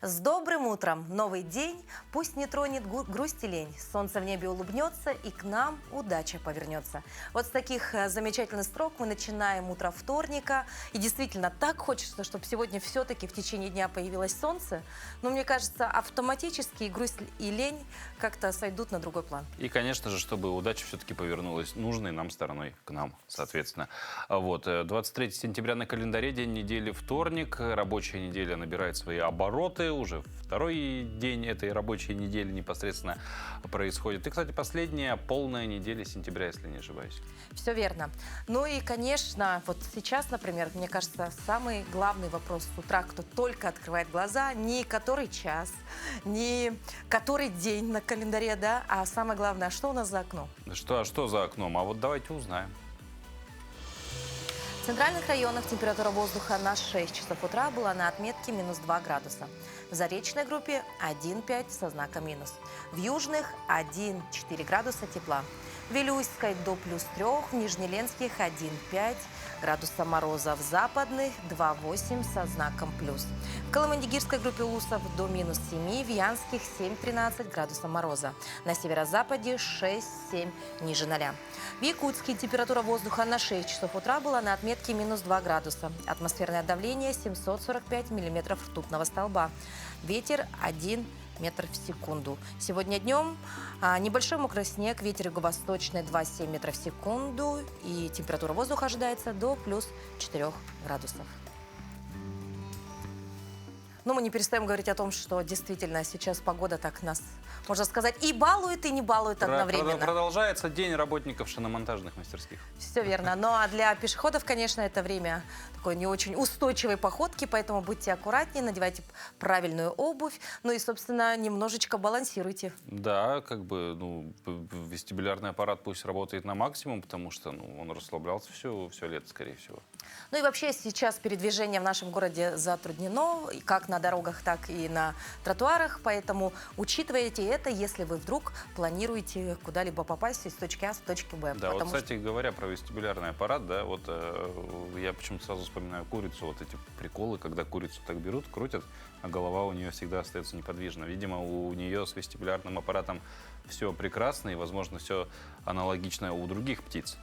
С добрым утром! Новый день пусть не тронет грусть и лень. Солнце в небе улыбнется, и к нам удача повернется. Вот с таких замечательных строк мы начинаем утро вторника. И действительно, так хочется, чтобы сегодня все-таки в течение дня появилось солнце. Но мне кажется, автоматически и грусть и лень как-то сойдут на другой план. И, конечно же, чтобы удача все-таки повернулась нужной нам стороной к нам, соответственно. Вот, 23 сентября на календаре, день недели вторник. Рабочая неделя набирает свои обороты. Уже второй день этой рабочей недели непосредственно происходит. И, кстати, последняя полная неделя сентября, если не ошибаюсь. Все верно. Ну и, конечно, вот сейчас, например, мне кажется, самый главный вопрос с утра, кто только открывает глаза, не который час, не который день на календаре, да, а самое главное, что у нас за окном? Что за окном? А вот давайте узнаем. В центральных районах температура воздуха на 6 часов утра была на отметке минус 2 градуса. В заречной группе 1,5 со знаком минус. В южных 1,4 градуса тепла. В Вилюйской до плюс 3, в Нижнеленских 1,5 градуса мороза. В западных 2,8 со знаком плюс. В Колымагирской группе Улусов до минус 7, в Янских 7,13 градусов мороза. На северо-западе 6,7 ниже 0. В Якутске температура воздуха на 6 часов утра была на отметке минус 2 градуса. Атмосферное давление 745 миллиметров ртутного столба. Ветер 1 метр в секунду. Сегодня днем небольшой мокрый снег, ветер юго-восточный 2,7 метров в секунду. И температура воздуха ожидается до плюс 4 градусов. Но мы не перестаем говорить о том, что действительно сейчас погода так нас, можно сказать, и балует, и не балует одновременно. Продолжается день работников шиномонтажных мастерских. Все верно. Ну а для пешеходов, конечно, это время такой не очень устойчивой походки, поэтому будьте аккуратнее, надевайте правильную обувь, ну и, собственно, немножечко балансируйте. Да, как бы, вестибулярный аппарат пусть работает на максимум, потому что, он расслаблялся все лето, скорее всего. Ну и вообще сейчас передвижение в нашем городе затруднено, как на дорогах, так и на тротуарах, поэтому учитывайте это, если вы вдруг планируете куда-либо попасть из точки А в точку Б. Да, вот, кстати, говоря про вестибулярный аппарат, да, вот я почему-то сразу вспоминаю курицу, вот эти приколы, когда курицу так берут, крутят, а голова у нее всегда остается неподвижна. Видимо, у нее с вестибулярным аппаратом все прекрасно и, возможно, все аналогично у других птиц.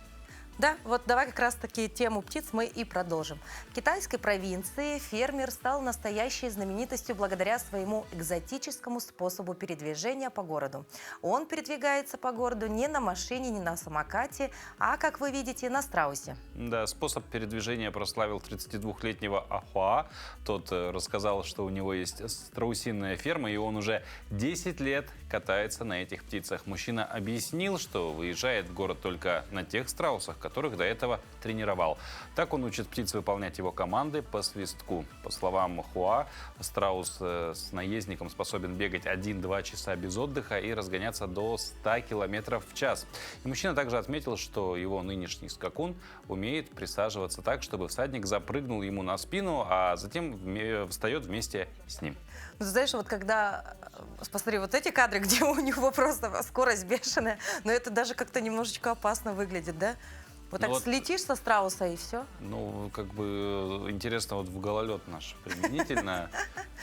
Да, вот давай как раз-таки тему птиц мы и продолжим. В китайской провинции фермер стал настоящей знаменитостью благодаря своему экзотическому способу передвижения по городу. Он передвигается по городу не на машине, не на самокате, а, как вы видите, на страусе. Да, способ передвижения прославил 32-летнего Ахуа. Тот рассказал, что у него есть страусиная ферма, и он уже 10 лет катается на этих птицах. Мужчина объяснил, что выезжает в город только на тех страусах, которых до этого тренировал. Так он учит птиц выполнять его команды по свистку. По словам Хуа, страус с наездником способен бегать 1-2 часа без отдыха и разгоняться до 100 км в час. И мужчина также отметил, что его нынешний скакун умеет присаживаться так, чтобы всадник запрыгнул ему на спину, а затем встает вместе с ним. Ну, знаешь, вот когда, посмотри, вот эти кадры, где у него просто скорость бешеная, но это даже как-то немножечко опасно выглядит, да? Вот так слетишь со страуса и все? Ну, как бы интересно, вот в гололед наш применительно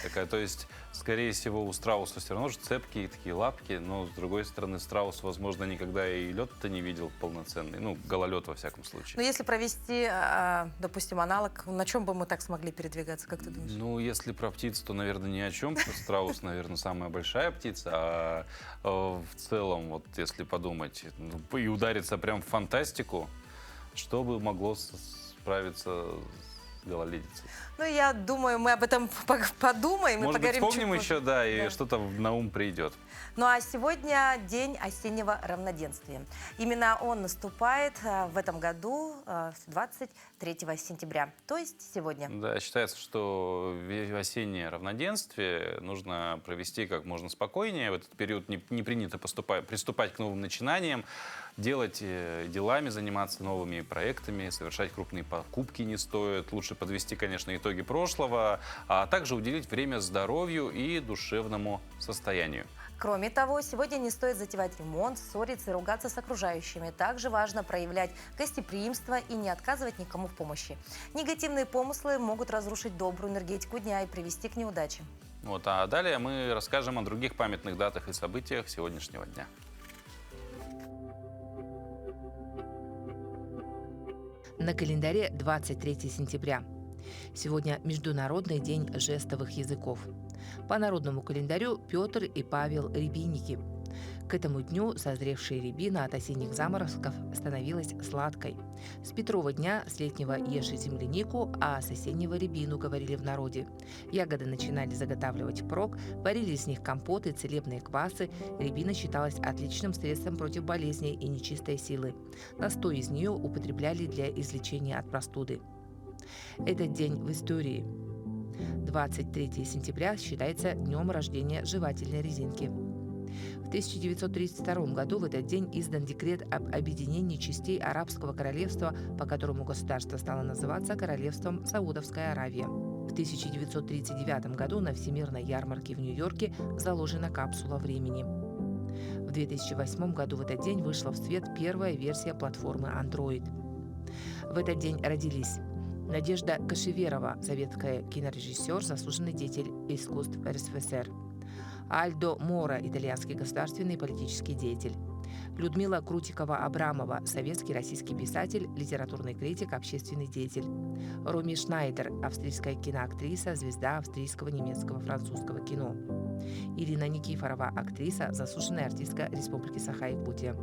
такая, то есть, скорее всего, у страуса все равно же цепкие такие лапки, но, с другой стороны, страус, возможно, никогда и лед-то не видел полноценный, гололед во всяком случае. Но если провести, допустим, аналог, на чем бы мы так смогли передвигаться, как ты думаешь? Ну, если про птицу, то, наверное, ни о чем, потому что страус, наверное, самая большая птица, а в целом, вот если подумать и удариться прям в фантастику, что бы могло справиться с гололедицей? Ну, я думаю, мы об этом подумаем и Может быть, поговорим вспомним чуть еще, позже. да, и что-то на ум придет. Ну, а сегодня день осеннего равноденствия. Именно он наступает в этом году, 23 сентября, то есть сегодня. Да, считается, что осеннее равноденствие нужно провести как можно спокойнее. В этот период не принято приступать к новым начинаниям, делать делами, заниматься новыми проектами, совершать крупные покупки не стоит. Лучше подвести, конечно, итоги прошлого, а также уделить время здоровью и душевному состоянию. Кроме того, сегодня не стоит затевать ремонт, ссориться и ругаться с окружающими. Также важно проявлять гостеприимство и не отказывать никому в помощи. Негативные помыслы могут разрушить добрую энергетику дня и привести к неудаче. Вот, а далее мы расскажем о других памятных датах и событиях сегодняшнего дня. На календаре 23 сентября. Сегодня Международный день жестовых языков. По народному календарю Петр и Павел – рябинники. К этому дню созревшая рябина от осенних заморозков становилась сладкой. С Петрова дня с летнего еши землянику, а с осеннего рябину, говорили в народе. Ягоды начинали заготавливать впрок, варили из них компоты, целебные квасы. Рябина считалась отличным средством против болезней и нечистой силы. Настой из нее употребляли для излечения от простуды. Этот день в истории. 23 сентября считается днем рождения жевательной резинки. В 1932 году в этот день издан декрет об объединении частей Арабского королевства, по которому государство стало называться Королевством Саудовская Аравия. В 1939 году на Всемирной ярмарке в Нью-Йорке заложена капсула времени. В 2008 году в этот день вышла в свет первая версия платформы Android. В этот день родились Надежда Кашеверова, советская кинорежиссер, заслуженный деятель искусств РСФСР. Альдо Мора, итальянский государственный и политический деятель. Людмила Крутикова-Абрамова, советский российский писатель, литературный критик, общественный деятель. Роми Шнайдер, австрийская киноактриса, звезда австрийского, немецкого, французского кино. Ирина Никифорова, актриса, заслуженная артистка Республики Саха-Якутия.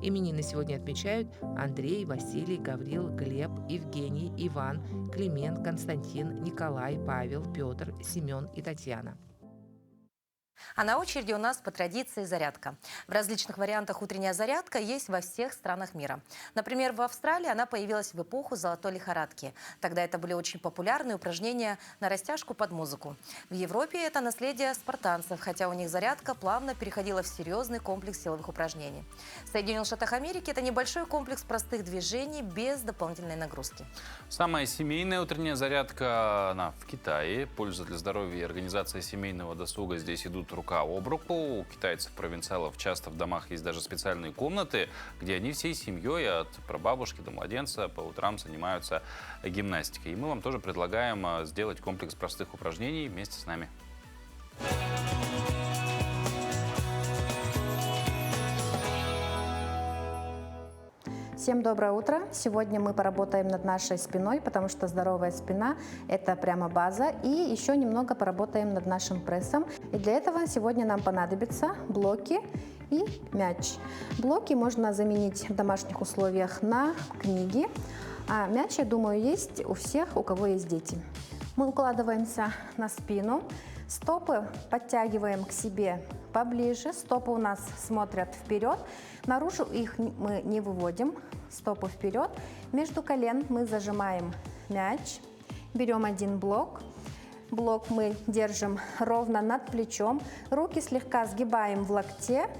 Именины сегодня отмечают Андрей, Василий, Гаврил, Глеб, Евгений, Иван, Климент, Константин, Николай, Павел, Петр, Семен и Татьяна. А на очереди у нас по традиции зарядка. В различных вариантах утренняя зарядка есть во всех странах мира. Например, в Австралии она появилась в эпоху золотой лихорадки. Тогда это были очень популярные упражнения на растяжку под музыку. В Европе это наследие спартанцев, хотя у них зарядка плавно переходила в серьезный комплекс силовых упражнений. В Соединенных Штатах Америки это небольшой комплекс простых движений без дополнительной нагрузки. Самая семейная утренняя зарядка она в Китае. Польза для здоровья и организация семейного досуга здесь идут рука об руку. У китайцев-провинциалов часто в домах есть даже специальные комнаты, где они всей семьей от прабабушки до младенца по утрам занимаются гимнастикой. И мы вам тоже предлагаем сделать комплекс простых упражнений вместе с нами. Всем доброе утро! Сегодня мы поработаем над нашей спиной, потому что здоровая спина – это прямо база. И еще немного поработаем над нашим прессом. И для этого сегодня нам понадобятся блоки и мяч. Блоки можно заменить в домашних условиях на книги, а мяч, я думаю, есть у всех, у кого есть дети. Мы укладываемся на спину, стопы подтягиваем к себе поближе, стопы у нас смотрят вперед, наружу их мы не выводим, стопы вперед. Между колен мы зажимаем мяч, берем один блок. Блок мы держим ровно над плечом, руки слегка сгибаем в локте.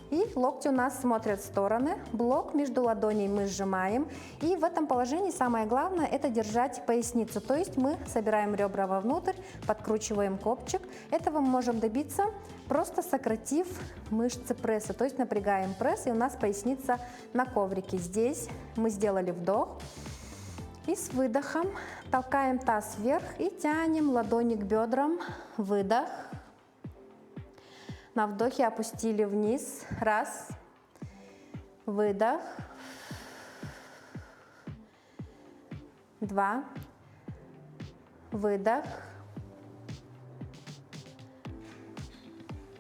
И локти у нас смотрят в стороны, блок между ладоней мы сжимаем. И в этом положении самое главное – это держать поясницу. То есть мы собираем ребра вовнутрь, подкручиваем копчик. Этого мы можем добиться, просто сократив мышцы пресса. То есть напрягаем пресс, и у нас поясница на коврике. Здесь мы сделали вдох. И с выдохом толкаем таз вверх и тянем ладони к бедрам. Выдох. На вдохе опустили вниз. Раз. Выдох. Два. Выдох.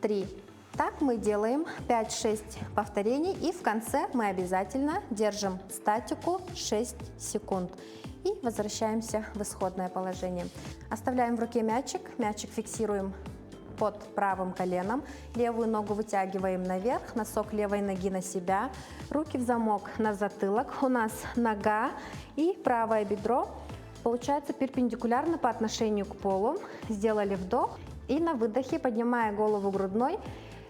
Три. Так мы делаем 5-6 повторений. И в конце мы обязательно держим статику 6 секунд. И возвращаемся в исходное положение. Оставляем в руке мячик. Мячик фиксируем под правым коленом. Левую ногу вытягиваем наверх, носок левой ноги на себя, руки в замок на затылок. У нас нога и правое бедро получается перпендикулярно по отношению к полу. Сделали вдох и на выдохе, поднимая голову грудной,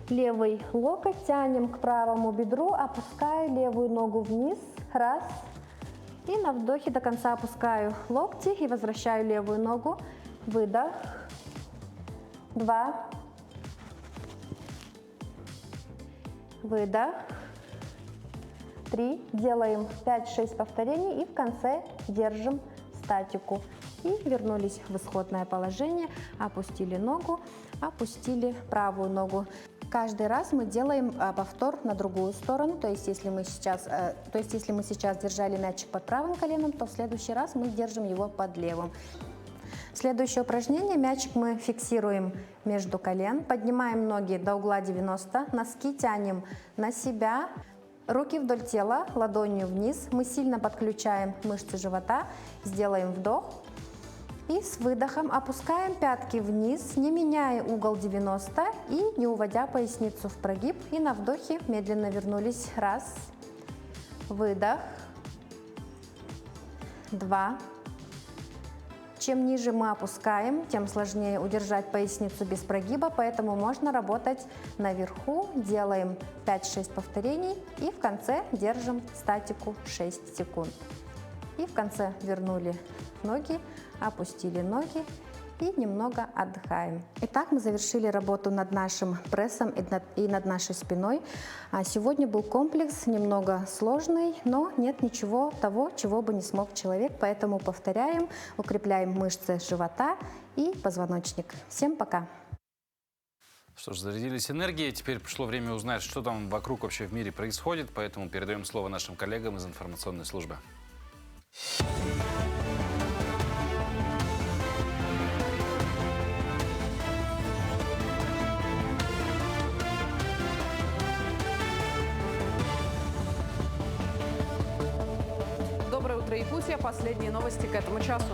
левый локоть тянем к правому бедру, опуская левую ногу вниз. Раз. И на вдохе до конца опускаю локти и возвращаю левую ногу. Выдох. Два. Выдох. Три. Делаем 5-6 повторений и в конце держим статику. И вернулись в исходное положение, опустили ногу, опустили правую ногу. Каждый раз мы делаем повтор на другую сторону, то есть если мы сейчас держали мячик под правым коленом, то в следующий раз мы держим его под левым. Следующее упражнение. Мячик мы фиксируем между колен, поднимаем ноги до угла 90, носки тянем на себя, руки вдоль тела, ладонью вниз. Мы сильно подключаем мышцы живота, сделаем вдох. И с выдохом опускаем пятки вниз, не меняя угол 90 и не уводя поясницу в прогиб. И на вдохе медленно вернулись. Раз, выдох, два. Чем ниже мы опускаем, тем сложнее удержать поясницу без прогиба, поэтому можно работать наверху. Делаем 5-6 повторений и в конце держим статику 6 секунд. И в конце вернули ноги, опустили ноги и немного отдыхаем. Итак, мы завершили работу над нашим прессом и над нашей спиной. Сегодня был комплекс немного сложный, но нет ничего того, чего бы не смог человек. Поэтому повторяем, укрепляем мышцы живота и позвоночник. Всем пока! Что ж, зарядились энергией. Теперь пришло время узнать, что там вокруг вообще в мире происходит. Поэтому передаем слово нашим коллегам из информационной службы. Доброе утро, Якутия. Последние новости к этому часу.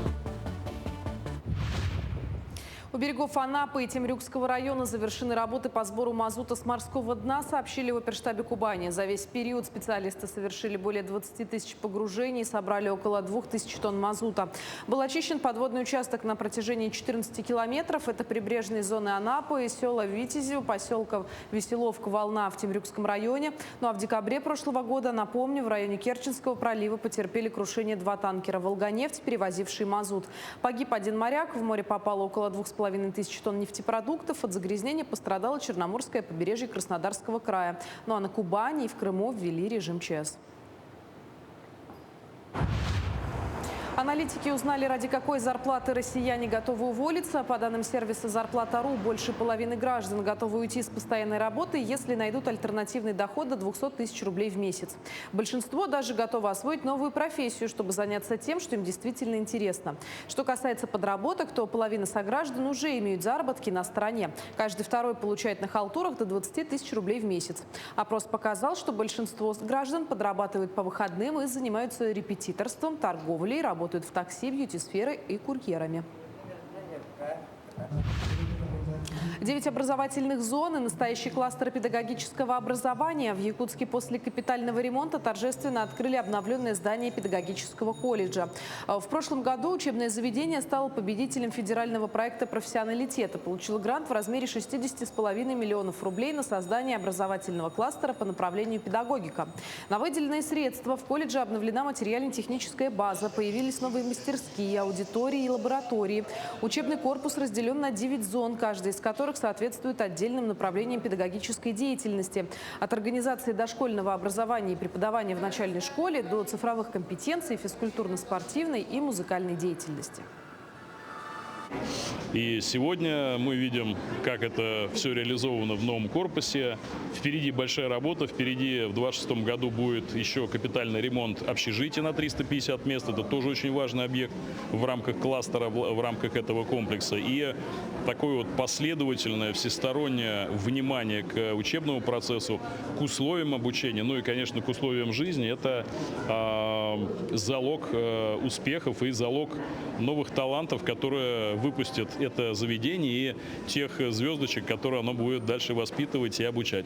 У берегов Анапы и Темрюкского района завершены работы по сбору мазута с морского дна, сообщили в оперштабе Кубани. За весь период специалисты совершили более 20 тысяч погружений, собрали около 2000 тонн мазута. Был очищен подводный участок на протяжении 14 километров. Это прибрежные зоны Анапы, села Витязево, поселков Веселовка, Волна в Темрюкском районе. Ну а в декабре прошлого года, напомню, в районе Керченского пролива потерпели крушение 2 танкера «Волгонефть», перевозившие мазут. Погиб 1 моряк, в море попало около 2500 тонн нефтепродуктов. От загрязнения пострадало Черноморское побережье Краснодарского края. Ну а на Кубани и в Крыму ввели режим ЧС. Аналитики узнали, ради какой зарплаты россияне готовы уволиться. По данным сервиса «Зарплата.ру», больше половины граждан готовы уйти с постоянной работы, если найдут альтернативный доход до 200 тысяч рублей в месяц. Большинство даже готовы освоить новую профессию, чтобы заняться тем, что им действительно интересно. Что касается подработок, то половина сограждан уже имеют заработки на стороне. Каждый второй получает на халтурах до 20 тысяч рублей в месяц. Опрос показал, что большинство граждан подрабатывают по выходным и занимаются репетиторством, торговлей, работают в такси, бьюти-сферы и курьерами. 9 образовательных зон и настоящий кластер педагогического образования. В Якутске после капитального ремонта торжественно открыли обновленное здание педагогического колледжа. В прошлом году учебное заведение стало победителем федерального проекта «Профессионалитета». Получило грант в размере 60,5 миллионов рублей на создание образовательного кластера по направлению педагогика. На выделенные средства в колледже обновлена материально-техническая база, появились новые мастерские, аудитории и лаборатории. Учебный корпус разделен на 9 зон, каждая из которых соответствует отдельным направлениям педагогической деятельности. От организации дошкольного образования и преподавания в начальной школе до цифровых компетенций, физкультурно-спортивной и музыкальной деятельности. И сегодня мы видим, как это все реализовано в новом корпусе. Впереди большая работа. Впереди в 2026 году будет еще капитальный ремонт общежития на 350 мест. Это тоже очень важный объект в рамках кластера, в рамках этого комплекса. И такое вот последовательное, всестороннее внимание к учебному процессу, к условиям обучения, ну и, конечно, к условиям жизни. Это залог успехов и залог новых талантов, которые выпустит это заведение и тех звездочек, которые оно будет дальше воспитывать и обучать.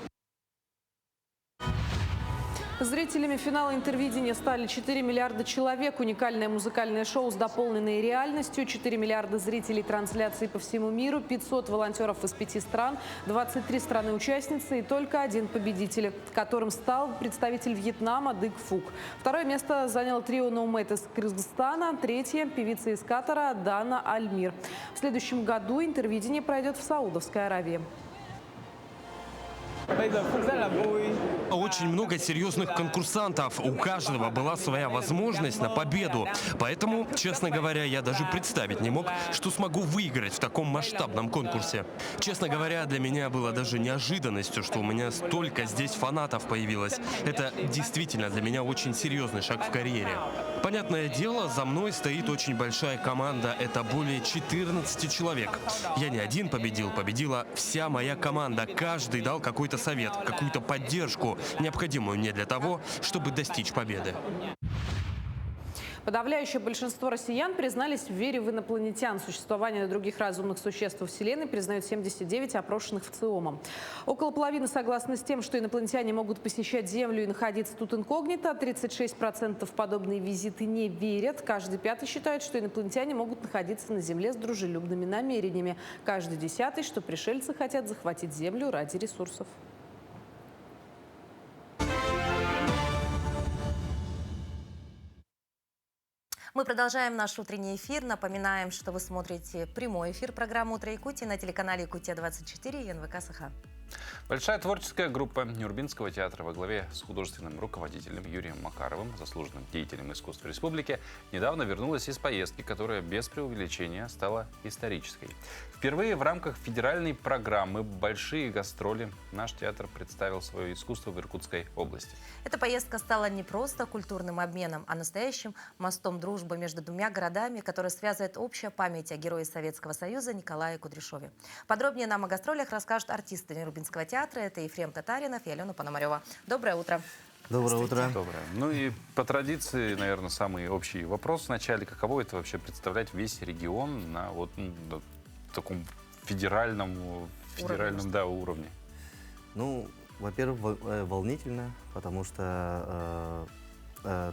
Зрителями финала Интервидения стали 4 миллиарда человек. Уникальное музыкальное шоу с дополненной реальностью. 4 миллиарда зрителей трансляции по всему миру. 500 волонтеров из 5 стран. 23 страны-участницы и только один победитель, которым стал представитель Вьетнама Дык Фук. Второе место занял трио «Ноумэйт» из Кыргызстана. Третье – певица из Катара Дана Альмир. В следующем году Интервидение пройдет в Саудовской Аравии. Очень много серьезных конкурсантов. У каждого была своя возможность на победу. Поэтому, честно говоря, я даже представить не мог, что смогу выиграть в таком масштабном конкурсе. Честно говоря, для меня было даже неожиданностью, что у меня столько здесь фанатов появилось. Это действительно для меня очень серьезный шаг в карьере. Понятное дело, за мной стоит очень большая команда. Это более 14 человек. Я не один победил, победила вся моя команда. Каждый дал какой-то совет, какую-то поддержку, необходимую мне для того, чтобы достичь победы. Подавляющее большинство россиян признались в вере в инопланетян. Существование других разумных существ во Вселенной признают 79 опрошенных ВЦИОМом. Около половины согласны с тем, что инопланетяне могут посещать Землю и находиться тут инкогнито. 36% в подобные визиты не верят. Каждый пятый считает, что инопланетяне могут находиться на Земле с дружелюбными намерениями. Каждый десятый, что пришельцы хотят захватить Землю ради ресурсов. Мы продолжаем наш утренний эфир. Напоминаем, что вы смотрите прямой эфир программы «Утро Якутии» на телеканале «Якутия-24» и НВК «Саха». Большая творческая группа Нюрбинского театра во главе с художественным руководителем Юрием Макаровым, заслуженным деятелем искусства республики, недавно вернулась из поездки, которая без преувеличения стала исторической. Впервые в рамках федеральной программы «Большие гастроли» наш театр представил свое искусство в Иркутской области. Эта поездка стала не просто культурным обменом, а настоящим мостом дружбы между двумя городами, который связывает общая память о герое Советского Союза Николае Кудряшове. Подробнее нам о гастролях расскажут артисты Нюрбинского театра. Это Ефрем Татаринов и Алена Пономарева. Доброе утро. Доброе утро. Доброе. Ну и по традиции, наверное, самый общий вопрос вначале. Каково это вообще представлять весь регион на вот таком федеральном уровне? Ну, во-первых, волнительно, потому что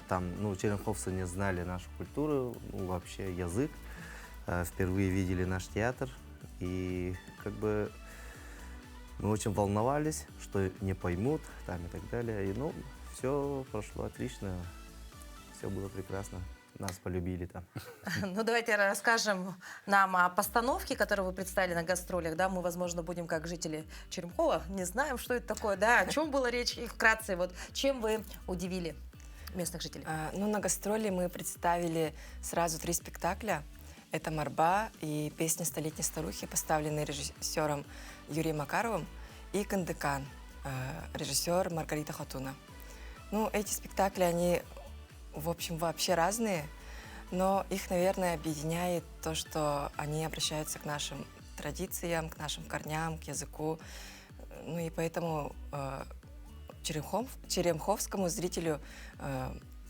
там, черемховцы не знали нашу культуру, вообще язык. Впервые видели наш театр. И мы очень волновались, что не поймут там и так далее. И, все прошло отлично, все было прекрасно. Нас полюбили там. Ну, давайте расскажем нам о постановке, которую вы представили на гастролях. Да, мы, возможно, будем как жители Черемхова, не знаем, что это такое, да, о чем была речь, и вкратце, чем вы удивили местных жителей? На гастроли мы представили сразу 3 спектакля. Это «Марба» и «Песня столетней старухи», поставленные режиссером Юрием Макаровым, и «Кандыкан», режиссер Маргарита Хатуна. Эти спектакли, они, в общем, вообще разные, но их, наверное, объединяет то, что они обращаются к нашим традициям, к нашим корням, к языку. И поэтому черемховскому зрителю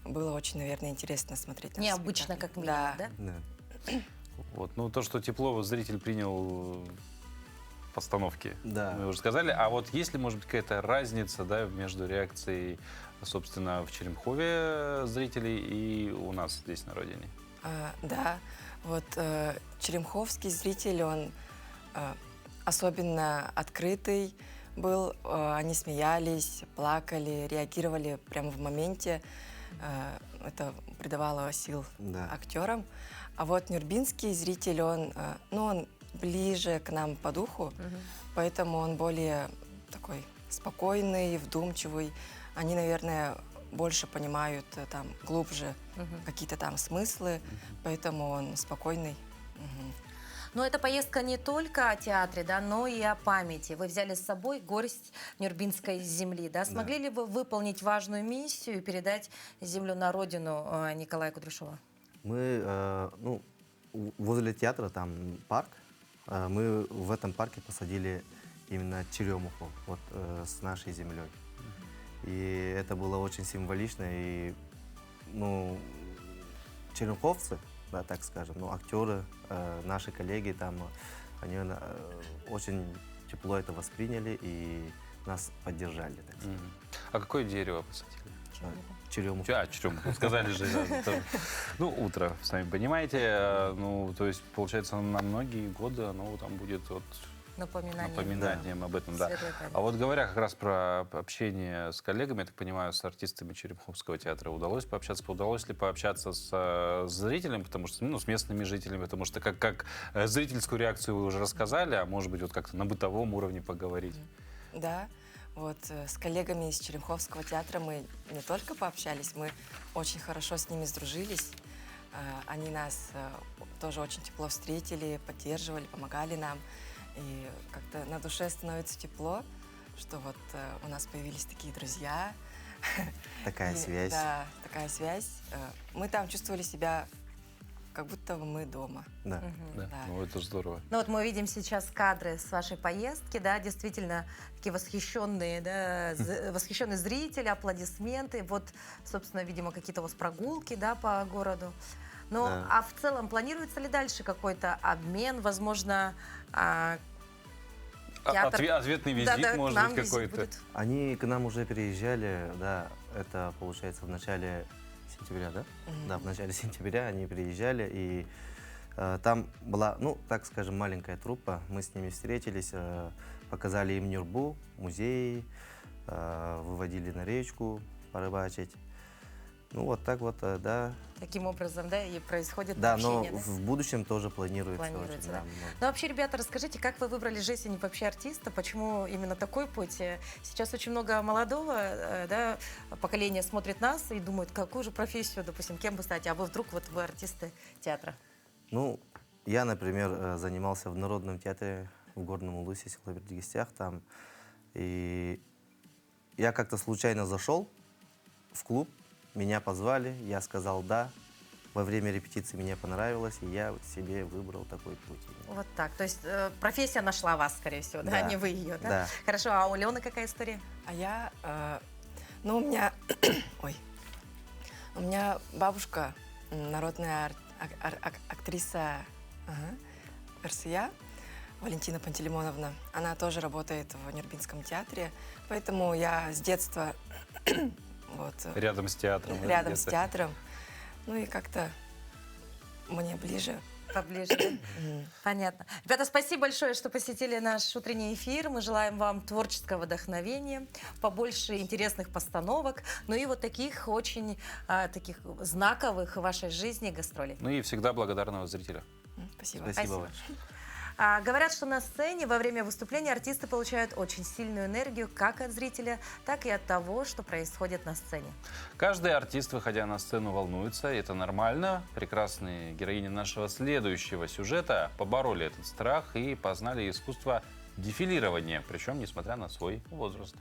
было очень, наверное, интересно смотреть на необычно, как минимум, да? Да. То, что тепло зритель принял постановки, да, мы уже сказали. А есть ли, может быть, какая-то разница, да, между реакцией, собственно, в Черемхове зрителей и у нас здесь на родине? Да, черемховский зритель, он особенно открытый был, они смеялись, плакали, реагировали прямо в моменте. Это придавало сил актерам. А нюрбинский зритель, он ближе к нам по духу, поэтому он более такой спокойный, вдумчивый. Они, наверное, больше понимают глубже какие-то там смыслы, поэтому он спокойный. Но эта поездка не только о театре, да, но и о памяти. Вы взяли с собой горсть Нюрбинской земли. Да? Смогли ли вы выполнить важную миссию и передать землю на родину Николая Кудряшова? Мы, возле театра там парк. Мы в этом парке посадили именно черемуху с нашей землей. И это было очень символично. И, черемховцы, да, так скажем, актеры, наши коллеги там, они очень тепло это восприняли и нас поддержали. Так сказать. А какое дерево посадили? Черемуху. Черемуху. Сказали же. Утро, сами понимаете. То есть, получается, на многие годы оно там будет напоминанием об этом. Да. А говоря как раз про общение с коллегами, я так понимаю, с артистами Черемховского театра, удалось ли пообщаться с зрителем, потому что, с местными жителями, потому что как зрительскую реакцию вы уже рассказали, а может быть, как-то на бытовом уровне поговорить? Да. Вот с коллегами из Черемховского театра мы не только пообщались, мы очень хорошо с ними сдружились. Они нас тоже очень тепло встретили, поддерживали, помогали нам. И как-то на душе становится тепло, что вот у нас появились такие друзья. Такая связь. Да, такая связь. Мы там чувствовали себя, как будто мы дома. Да. Да. Ну, это здорово. Ну вот мы видим сейчас кадры с вашей поездки, да, действительно такие восхищенные, да, восхищенные зрители, аплодисменты. Вот, собственно, видимо, какие-то у вас прогулки, да, по городу. Ну, Да. а в целом планируется ли дальше какой-то обмен, возможно, театр... Ответный визит, Да-да, к может нам быть, визит какой-то. будет. Они к нам уже переезжали, да, это получается в начале сентября, да? Да, в начале сентября они приезжали, и там была, ну, так скажем, маленькая труппа. Мы с ними встретились, показали им Нюрбу, музей, выводили на речку порыбачить. Ну, вот так вот, да. Таким образом, да, и происходит Да, но общение, да? в будущем тоже планируется. Планируется, очень, да. много. Ну, вообще, ребята, расскажите, как вы выбрали жизнь вообще артиста? Почему именно такой путь? Сейчас очень много молодого, да, поколения смотрит нас и думают, какую же профессию, допустим, кем бы стать, а вы вдруг вот вы артисты театра. Ну, я, например, занимался в Народном театре в Горном Улусе, село Бердигистях там. И я как-то случайно зашел в клуб, меня позвали, я сказал «да». Во время репетиции мне понравилось, и я себе выбрал такой путь. Вот так. То есть профессия нашла вас, скорее всего, да, Да. а не вы ее, да? Да. Хорошо, а у Лены какая история? А я, ну, у меня, ой, у меня бабушка, народная актриса РСЯ, Валентина Пантелеймоновна. Она тоже работает в Нюрбинском театре, поэтому я с детства вот, Рядом с театром. да, рядом с где-то. театром. Ну и как-то мне ближе. Поближе, да? Понятно. Ребята, спасибо большое, что посетили наш утренний эфир. Мы желаем вам творческого вдохновения, побольше интересных постановок, ну и вот таких очень таких знаковых в вашей жизни гастролей. Ну и всегда благодарного зрителя. Спасибо. Спасибо большое. Говорят, что на сцене во время выступления артисты получают очень сильную энергию как от зрителя, так и от того, что происходит на сцене. Каждый артист, выходя на сцену, волнуется. Это нормально. Прекрасные героини нашего следующего сюжета побороли этот страх и познали искусство дефилирования, причем несмотря на свой возраст.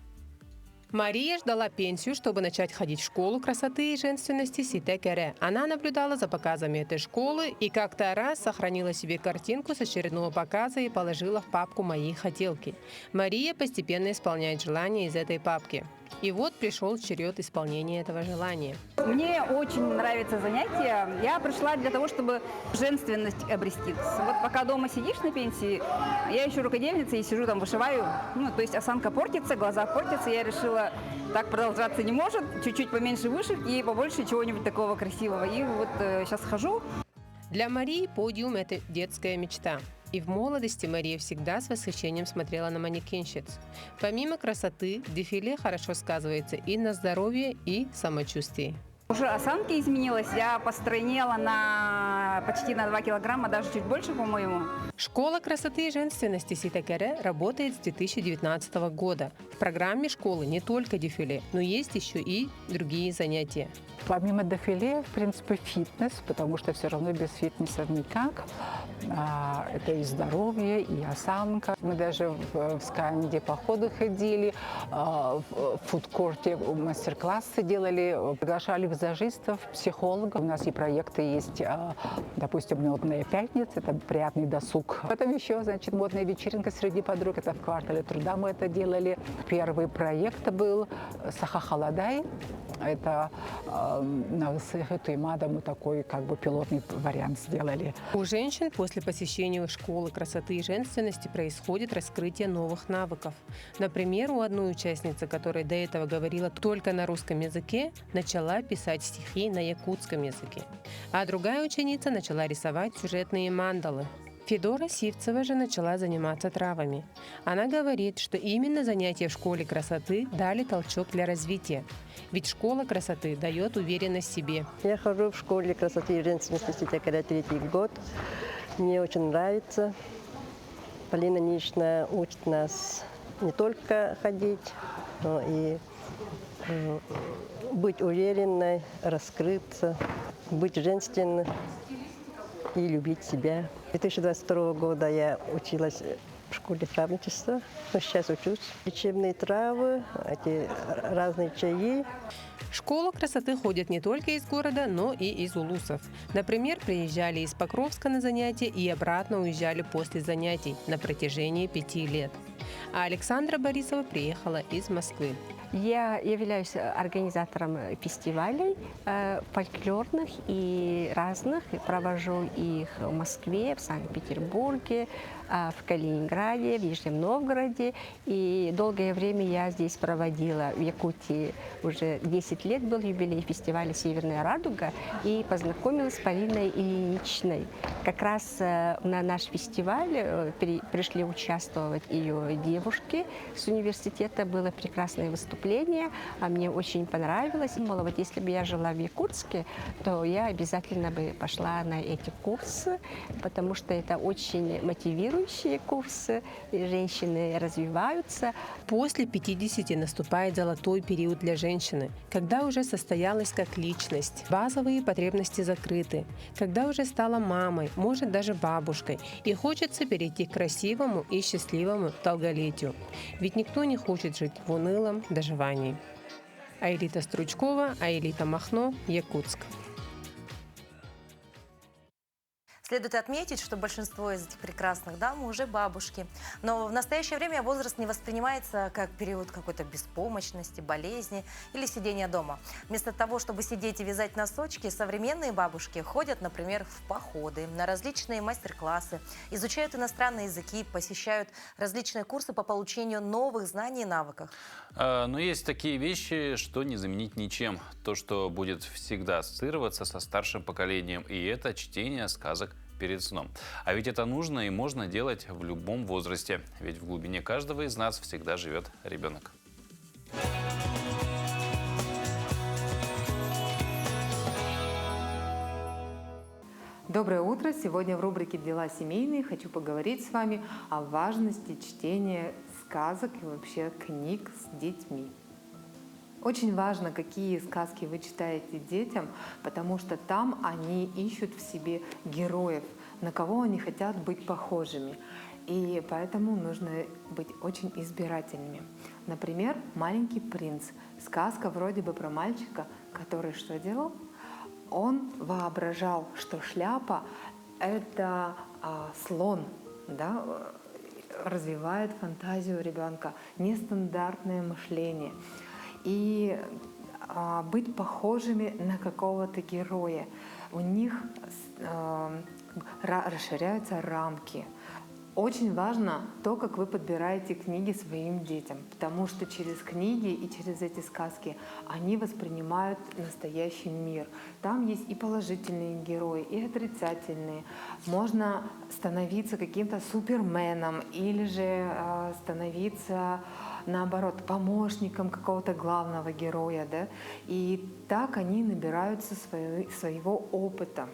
Мария ждала пенсию, чтобы начать ходить в школу красоты и женственности Ситекере. Она наблюдала за показами этой школы и как-то раз сохранила себе картинку с очередного показа и положила в папку «Мои хотелки». Мария постепенно исполняет желания из этой папки. И вот пришел черед исполнения этого желания. Мне очень нравится занятие. Я пришла для того, чтобы женственность обрести. Вот пока дома сидишь на пенсии, я еще рукодельница и сижу там вышиваю. Ну, то есть осанка портится, глаза портятся. Я решила, так продолжаться не может. Чуть-чуть поменьше вышивки и побольше чего-нибудь такого красивого. И вот сейчас хожу. Для Марии подиум – это детская мечта. И в молодости Мария всегда с восхищением смотрела на манекенщиц. Помимо красоты, дефиле хорошо сказывается и на здоровье, и самочувствии. Уже осанка изменилась, я постройнела почти на 2 килограмма, даже чуть больше, по-моему. Школа красоты и женственности Ситекере работает с 2019 года. В программе школы не только дефиле, но есть еще и другие занятия. Помимо дефиле, в принципе, фитнес, потому что все равно без фитнеса никак. Это и здоровье, и осанка. Мы даже в Сканде походы ходили, в фудкорте мастер-классы делали, приглашали визажистов, психологов. У нас и проекты есть, допустим, «Модная пятница», это приятный досуг. Потом еще, значит, модная вечеринка среди подруг, это в квартале труда мы это делали. Первый проект был «Сахахаладай», это на Туймада мы такой как бы пилотный вариант сделали. У женщин после посещения школы красоты и женственности происходит раскрытие новых навыков. Например, у одной участницы, которая до этого говорила только на русском языке, начала писать стихи на якутском языке. А другая ученица начала рисовать сюжетные мандалы. Федора Сивцева же начала заниматься травами. Она говорит, что именно занятия в школе красоты дали толчок для развития. Ведь школа красоты дает уверенность в себе. Я хожу в школе красоты и женственности Ситекере 3-й год. Мне очень нравится. Полина Нична учит нас не только ходить, и быть уверенной, раскрыться, быть женственной и любить себя. 2022 года я училась в школе травничества, но сейчас учусь. Лечебные травы, эти разные чаи. В школу красоты ходят не только из города, но и из улусов. Например, приезжали из Покровска на занятия и обратно уезжали после занятий на протяжении 5 лет. А Александра Борисова приехала из Москвы. Я являюсь организатором фестивалей фольклорных и разных. Провожу их в Москве, в Санкт-Петербурге, в Калининграде, в Нижнем Новгороде. И долгое время я здесь проводила в Якутии. Уже 10 лет был юбилей фестиваля «Северная радуга». И познакомилась с Полиной Ильиничной. Как раз на наш фестиваль пришли участвовать ее девушки с университета. Было прекрасное выступление. А мне очень понравилось. Думала, вот если бы я жила в Якутске, то я обязательно бы пошла на эти курсы, потому что это очень мотивирующие курсы, и женщины развиваются. После 50 наступает золотой период для женщины, когда уже состоялась как личность, базовые потребности закрыты, когда уже стала мамой, может даже бабушкой, и хочется перейти к красивому и счастливому долголетию. Ведь никто не хочет жить в унылом доживании. Аэлита Стручкова, Аэлита Махно, Якутск. Следует отметить, что большинство из этих прекрасных дам уже бабушки. Но в настоящее время возраст не воспринимается как период какой-то беспомощности, болезни или сидения дома. Вместо того, чтобы сидеть и вязать носочки, современные бабушки ходят, например, в походы, на различные мастер-классы, изучают иностранные языки, посещают различные курсы по получению новых знаний и навыков. Но есть такие вещи, что не заменить ничем. То, что будет всегда ассоциироваться со старшим поколением, и это чтение сказок перед сном. А ведь это нужно и можно делать в любом возрасте. Ведь в глубине каждого из нас всегда живет ребенок. Доброе утро! Сегодня в рубрике «Дела семейные» хочу поговорить с вами о важности чтения сказок и вообще книг с детьми. Очень важно, какие сказки вы читаете детям, потому что там они ищут в себе героев, на кого они хотят быть похожими. И поэтому нужно быть очень избирательными. Например, «Маленький принц». Сказка вроде бы про мальчика, который что делал? Он воображал, что шляпа — это слон, да? Развивает фантазию ребенка, нестандартное мышление. И быть похожими на какого-то героя. У них расширяются рамки. Очень важно то, как вы подбираете книги своим детям, потому что через книги и через эти сказки они воспринимают настоящий мир. Там есть и положительные герои, и отрицательные. Можно становиться каким-то суперменом или же становиться, наоборот, помощником какого-то главного героя. Да? И так они набираются своего опыта.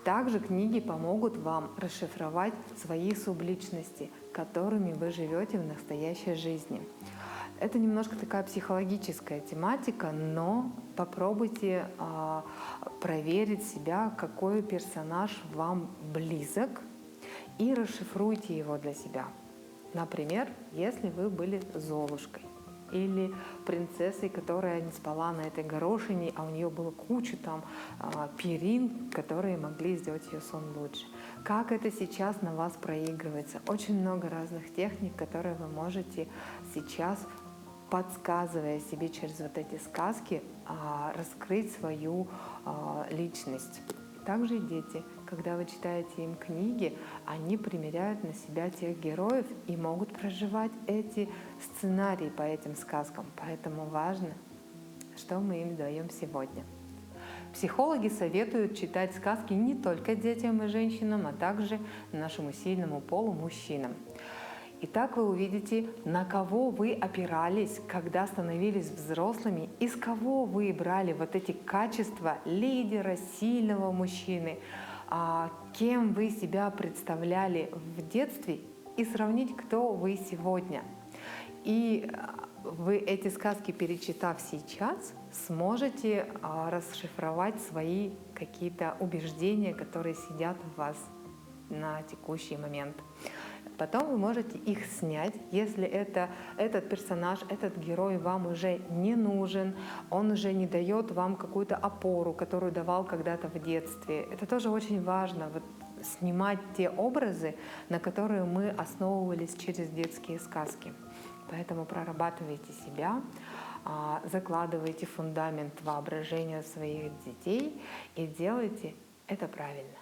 Также книги помогут вам расшифровать свои субличности, которыми вы живете в настоящей жизни. Это немножко такая психологическая тематика, но попробуйте проверить себя, какой персонаж вам близок, и расшифруйте его для себя. Например, если вы были Золушкой или принцессой, которая не спала на этой горошине, а у нее было куча там перин, которые могли сделать ее сон лучше. Как это сейчас на вас проигрывается? Очень много разных техник, которые вы можете сейчас, подсказывая себе через вот эти сказки, раскрыть свою личность. Также дети, когда вы читаете им книги, они примеряют на себя тех героев и могут проживать эти сценарии по этим сказкам. Поэтому важно, что мы им даем сегодня. Психологи советуют читать сказки не только детям и женщинам, а также нашему сильному полу, мужчинам. Итак, вы увидите, на кого вы опирались, когда становились взрослыми, из кого вы брали вот эти качества лидера, сильного мужчины, кем вы себя представляли в детстве, и сравнить, кто вы сегодня. И вы эти сказки, перечитав сейчас, сможете расшифровать свои какие-то убеждения, которые сидят в вас на текущий момент. Потом вы можете их снять, если этот персонаж, этот герой вам уже не нужен, он уже не дает вам какую-то опору, которую давал когда-то в детстве. Это тоже очень важно, вот, снимать те образы, на которые мы основывались через детские сказки. Поэтому прорабатывайте себя, закладывайте фундамент воображения своих детей и делайте это правильно.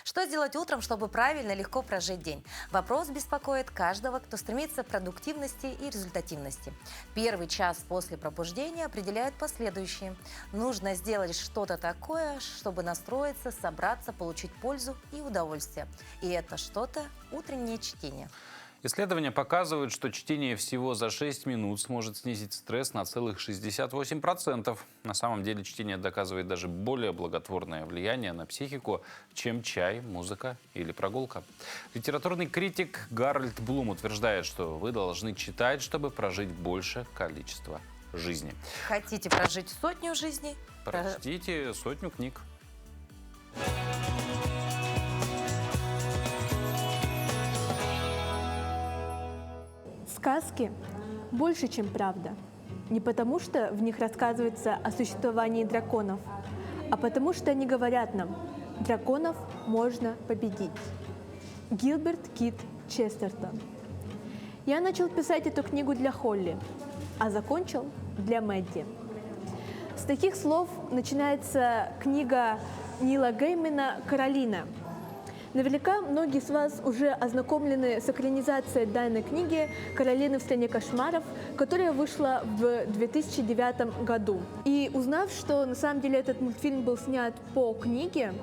Что сделать утром, чтобы правильно и легко прожить день? Вопрос беспокоит каждого, кто стремится к продуктивности и результативности. Первый час после пробуждения определяет последующие. Нужно сделать что-то такое, чтобы настроиться, собраться, получить пользу и удовольствие. И это что-то – утреннее чтение. Исследования показывают, что чтение всего за 6 минут сможет снизить стресс на целых 68%. На самом деле чтение доказывает даже более благотворное влияние на психику, чем чай, музыка или прогулка. Литературный критик Гарольд Блум утверждает, что вы должны читать, чтобы прожить большее количество жизни. Хотите прожить 100 жизней? Прочтите 100 книг. Сказки больше, чем правда. Не потому, что в них рассказывается о существовании драконов, а потому, что они говорят нам: драконов можно победить. Гилберт Кит Честертон. Я начал писать эту книгу для Холли, а закончил для Мэдди. С таких слов начинается книга Нила Геймана «Каролина». Наверняка многие из вас уже ознакомлены с экранизацией данной книги «Каролина в стране кошмаров», которая вышла в 2009 году. И узнав, что на самом деле этот мультфильм был снят по книге,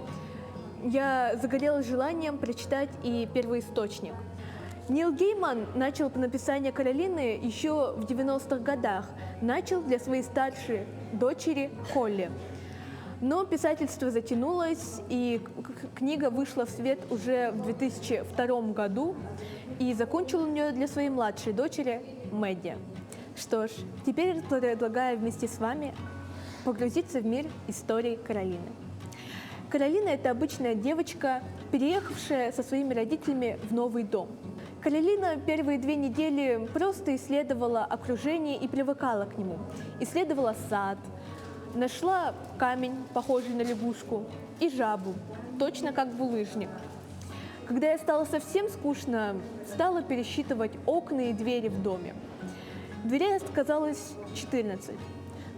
я загорелась желанием прочитать и первоисточник. Нил Гейман начал написание «Каролины» еще в 90-х годах. Начал для своей старшей дочери Холли. Но писательство затянулось, и книга вышла в свет уже в 2002 году, и закончил он ее для своей младшей дочери Мэдди. Что ж, теперь предлагаю вместе с вами погрузиться в мир истории Каролины. Каролина – это обычная девочка, переехавшая со своими родителями в новый дом. Каролина первые 2 недели просто исследовала окружение и привыкала к нему. Исследовала сад, нашла камень, похожий на лягушку, и жабу, точно как булыжник. Когда ей стало совсем скучно, стала пересчитывать окна и двери в доме. Дверей оказалось 14.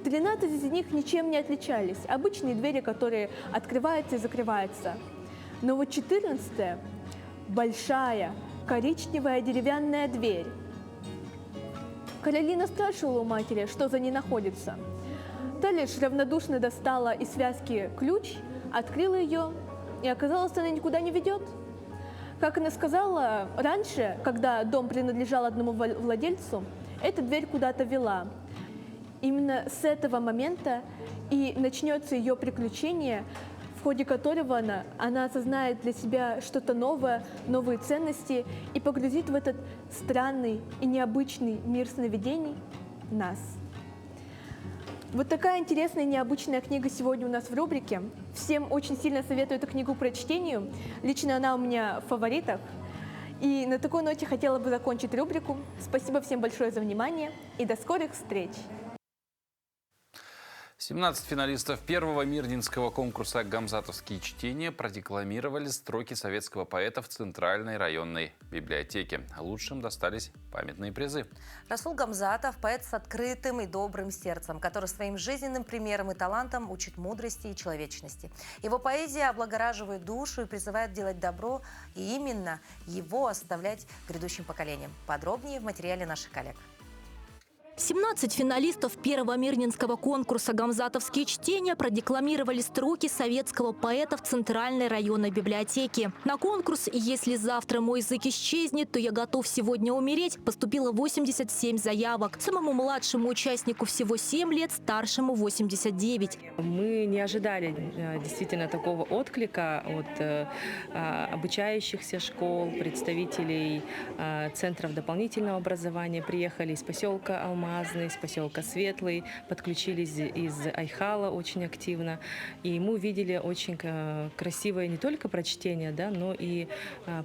13 из них ничем не отличались. Обычные двери, которые открываются и закрываются. Но вот 14-я – большая, коричневая деревянная дверь. Каролина спрашивала у матери, что за ней находится. Та лишь равнодушно достала из связки ключ, открыла ее, и оказалось, она никуда не ведет. Как она сказала, раньше, когда дом принадлежал одному владельцу, эта дверь куда-то вела. Именно с этого момента и начнется ее приключение, в ходе которого она осознает для себя что-то новое, новые ценности и погрузит в этот странный и необычный мир сновидений нас. Вот такая интересная и необычная книга сегодня у нас в рубрике. Всем очень сильно советую эту книгу к прочтению. Лично она у меня в фаворитах. И на такой ноте хотела бы закончить рубрику. Спасибо всем большое за внимание и до скорых встреч! 17 финалистов первого мирнинского конкурса «Гамзатовские чтения» продекламировали строки советского поэта в Центральной районной библиотеке. Лучшим достались памятные призы. Расул Гамзатов – поэт с открытым и добрым сердцем, который своим жизненным примером и талантом учит мудрости и человечности. Его поэзия облагораживает душу и призывает делать добро, и именно его оставлять грядущим поколениям. Подробнее в материале наших коллег. 17 финалистов первого мирнинского конкурса «Гамзатовские чтения» продекламировали строки советского поэта в Центральной районной библиотеке. На конкурс «Если завтра мой язык исчезнет, то я готов сегодня умереть» поступило 87 заявок. Самому младшему участнику всего 7 лет, старшему 89. Мы не ожидали действительно такого отклика от обучающихся школ, представителей центров дополнительного образования. Приехали из поселка Алмазный, из поселка Светлый, подключились из Айхала очень активно. И мы увидели очень красивое не только прочтение, да, но и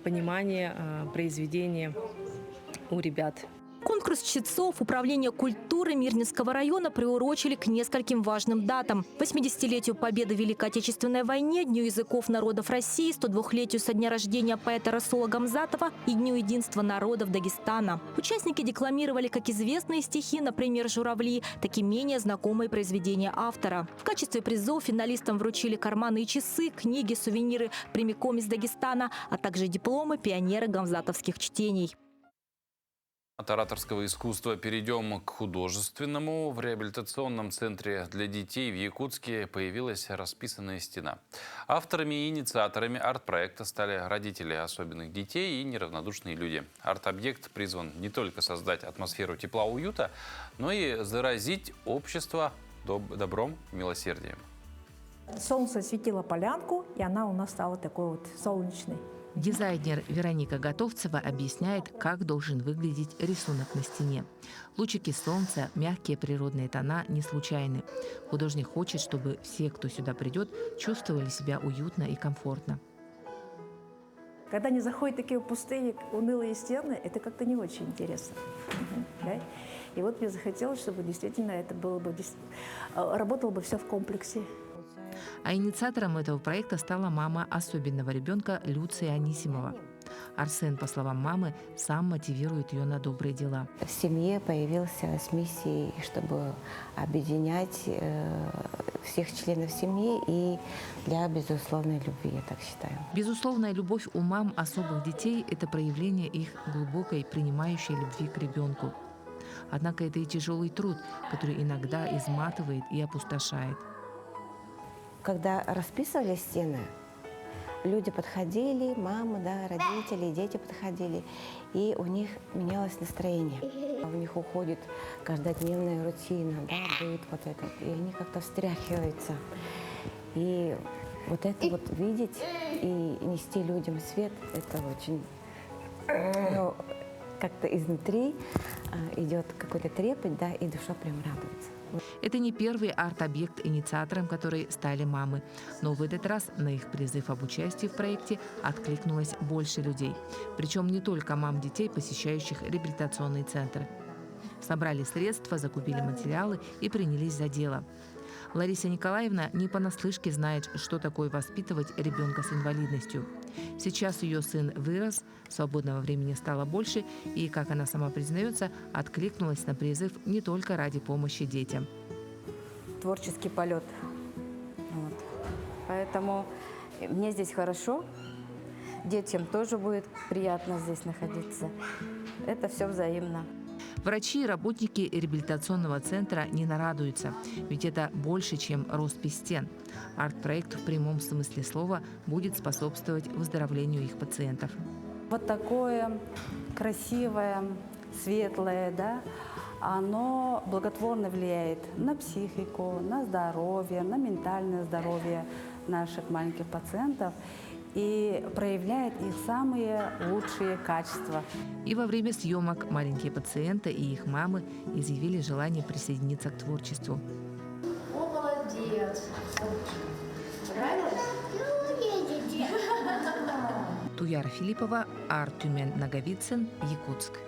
понимание произведения у ребят. Конкурс чтецов Управления культуры Мирнинского района приурочили к нескольким важным датам. 80-летию победы в Великой Отечественной войне, Дню языков народов России, 102-летию со дня рождения поэта Расула Гамзатова и Дню единства народов Дагестана. Участники декламировали как известные стихи, например, «Журавли», так и менее знакомые произведения автора. В качестве призов финалистам вручили карманы и часы, книги, сувениры прямиком из Дагестана, а также дипломы пионера гамзатовских чтений. От ораторского искусства перейдем к художественному. В реабилитационном центре для детей в Якутске появилась расписанная стена. Авторами и инициаторами арт-проекта стали родители особенных детей и неравнодушные люди. Арт-объект призван не только создать атмосферу тепла и уюта, но и заразить общество добром и милосердием. Солнце осветило полянку, и она у нас стала такой вот солнечной. Дизайнер Вероника Готовцева объясняет, как должен выглядеть рисунок на стене. Лучики солнца, мягкие природные тона не случайны. Художник хочет, чтобы все, кто сюда придет, чувствовали себя уютно и комфортно. Когда не заходят такие пустые, унылые стены, это как-то не очень интересно. Да? И вот мне захотелось, чтобы действительно это было бы, работало бы все в комплексе. А инициатором этого проекта стала мама особенного ребенка Люция Анисимова. Арсен, по словам мамы, сам мотивирует ее на добрые дела. В семье появился с миссией, чтобы объединять всех членов семьи и для безусловной любви, я так считаю. Безусловная любовь у мам особых детей – это проявление их глубокой принимающей любви к ребенку. Однако это и тяжелый труд, который иногда изматывает и опустошает. Когда расписывали стены, люди подходили, мамы, да, родители, дети подходили, и у них менялось настроение. У них уходит каждодневная рутина, да, быт вот этот, и они как-то встряхиваются. И вот это вот видеть и нести людям свет, это очень, ну, как-то изнутри идет какой-то трепет, да, и душа прям радуется. Это не первый арт-объект, инициатором которой стали мамы. Но в этот раз на их призыв об участии в проекте откликнулось больше людей. Причем не только мам детей, посещающих реабилитационные центры. Собрали средства, закупили материалы и принялись за дело. Лариса Николаевна не понаслышке знает, что такое воспитывать ребенка с инвалидностью. Сейчас ее сын вырос, свободного времени стало больше и, как она сама признается, откликнулась на призыв не только ради помощи детям. Творческий полет. Вот. Поэтому мне здесь хорошо, детям тоже будет приятно здесь находиться. Это все взаимно. Врачи и работники реабилитационного центра не нарадуются, ведь это больше, чем роспись стен. Арт-проект в прямом смысле слова будет способствовать выздоровлению их пациентов. Вот такое красивое, светлое, да, оно благотворно влияет на психику, на здоровье, на ментальное здоровье наших маленьких пациентов и проявляет их самые лучшие качества. И во время съемок маленькие пациенты и их мамы изъявили желание присоединиться к творчеству. О, молодец! Понравилось? Туяра Филиппова, Артюмен Наговицын, Якутск.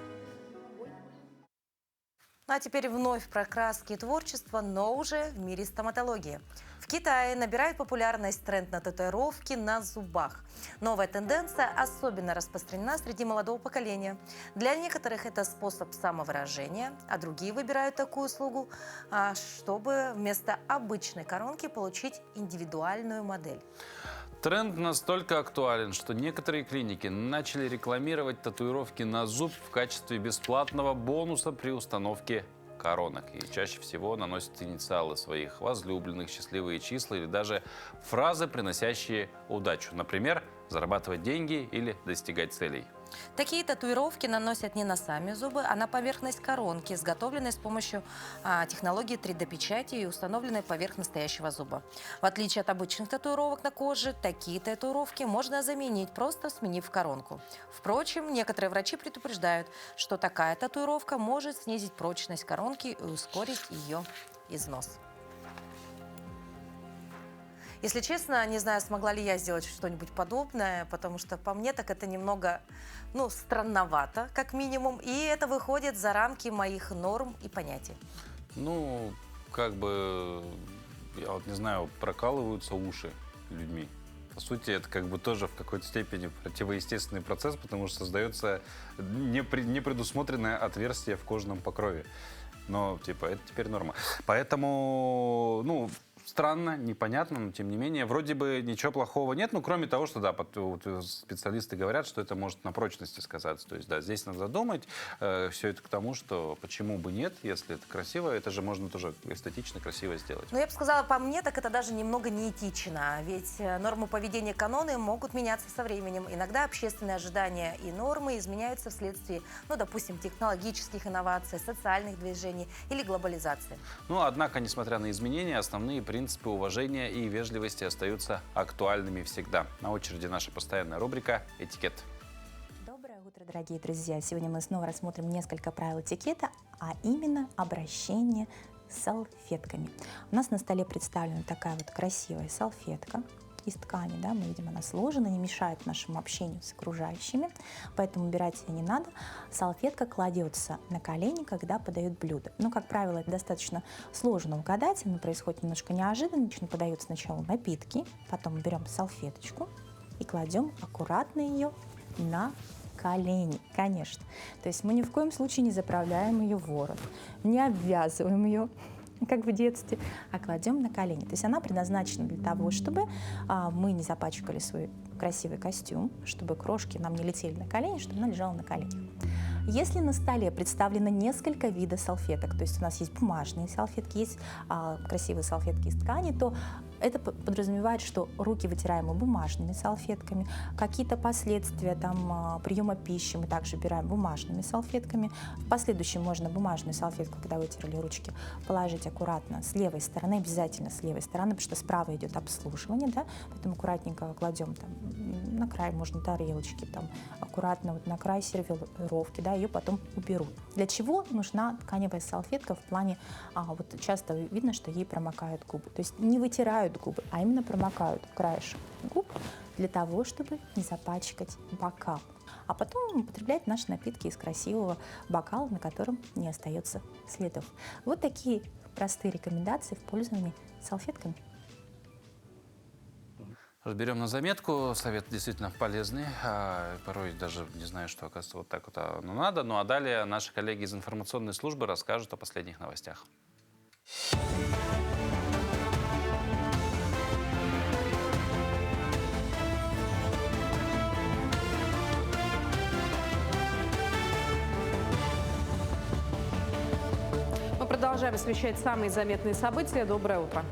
Ну а теперь вновь про краски и творчество, но уже в мире стоматологии. В Китае набирает популярность тренд на татуировки на зубах. Новая тенденция особенно распространена среди молодого поколения. Для некоторых это способ самовыражения, а другие выбирают такую услугу, чтобы вместо обычной коронки получить индивидуальную модель. Тренд настолько актуален, что некоторые клиники начали рекламировать татуировки на зуб в качестве бесплатного бонуса при установке коронок. И чаще всего наносят инициалы своих возлюбленных, счастливые числа или даже фразы, приносящие удачу. Например, зарабатывать деньги или достигать целей. Такие татуировки наносят не на сами зубы, а на поверхность коронки, изготовленной с помощью технологии 3D-печати и установленной поверх настоящего зуба. В отличие от обычных татуировок на коже, такие татуировки можно заменить, просто сменив коронку. Впрочем, некоторые врачи предупреждают, что такая татуировка может снизить прочность коронки и ускорить ее износ. Если честно, не знаю, смогла ли я сделать что-нибудь подобное, потому что по мне так это немного, странновато, как минимум, и это выходит за рамки моих норм и понятий. Я вот не знаю, прокалываются уши людьми. По сути, это тоже в какой-то степени противоестественный процесс, потому что создается непредусмотренное отверстие в кожном покрове. Но, это теперь норма. Поэтому, странно, непонятно, но тем не менее, вроде бы ничего плохого нет, кроме того, что, специалисты говорят, что это может на прочности сказаться. То есть, здесь надо думать, все это к тому, что почему бы нет, если это красиво, это же можно тоже эстетично, красиво сделать. Я бы сказала, по мне, так это даже немного неэтично, ведь нормы поведения, каноны могут меняться со временем. Иногда общественные ожидания и нормы изменяются вследствие, допустим, технологических инноваций, социальных движений или глобализации. Однако, несмотря на изменения, основные принципы уважения и вежливости остаются актуальными всегда. На очереди наша постоянная рубрика «Этикет». Доброе утро, дорогие друзья! Сегодня мы снова рассмотрим несколько правил этикета, а именно обращение с салфетками. У нас на столе представлена такая вот красивая салфетка из ткани, мы видим, она сложена, не мешает нашему общению с окружающими, поэтому убирать ее не надо. Салфетка кладется на колени, когда подают блюдо. Как правило, это достаточно сложно угадать, оно происходит немножко неожиданно. Подают сначала напитки, потом берем салфеточку и кладем аккуратно ее на колени, конечно. То есть мы ни в коем случае не заправляем ее в ворот, не обвязываем ее, как в детстве, а кладем на колени. То есть она предназначена для того, чтобы мы не запачкали свой красивый костюм, чтобы крошки нам не летели на колени, чтобы она лежала на коленях. Если на столе представлено несколько видов салфеток, то есть у нас есть бумажные салфетки, есть красивые салфетки из ткани, то это подразумевает, что руки вытираем бумажными салфетками, какие-то последствия приема пищи мы также убираем бумажными салфетками. В последующем можно бумажную салфетку, когда вытерли ручки, положить аккуратно с левой стороны, обязательно с левой стороны, потому что справа идет обслуживание, поэтому аккуратненько кладем на край, можно тарелочки, аккуратно на край сервировки, ее потом уберут. Для чего нужна тканевая салфетка в плане, часто видно, что ей промокают губы, то есть не вытирают губы, а именно промокают краешек губ для того, чтобы не запачкать бокал. А потом употреблять наши напитки из красивого бокала, на котором не остается следов. Вот такие простые рекомендации в пользовании салфетками. Разберем на заметку. Совет действительно полезный. Порой даже не знаю, что, оказывается, вот так оно надо. А далее наши коллеги из информационной службы расскажут о последних новостях. Мы продолжаем освещать самые заметные события. Доброе утро.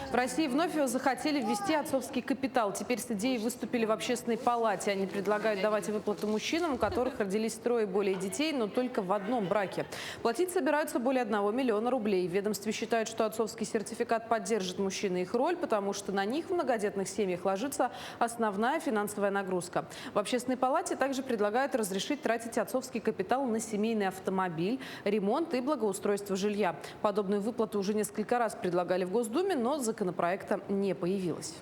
В России вновь захотели ввести отцовский капитал. Теперь с идеей выступили в общественной палате. Они предлагают давать выплаты мужчинам, у которых родились 3 и более детей, но только в одном браке. Платить собираются более 1 миллиона рублей. В ведомстве считают, что отцовский сертификат поддержит мужчин и их роль, потому что на них в многодетных семьях ложится основная финансовая нагрузка. В общественной палате также предлагают разрешить тратить отцовский капитал на семейный автомобиль, ремонт и благоустройство жилья. Подобную выплату уже несколько раз предлагали в Госдуме, но законопроекта не появилось.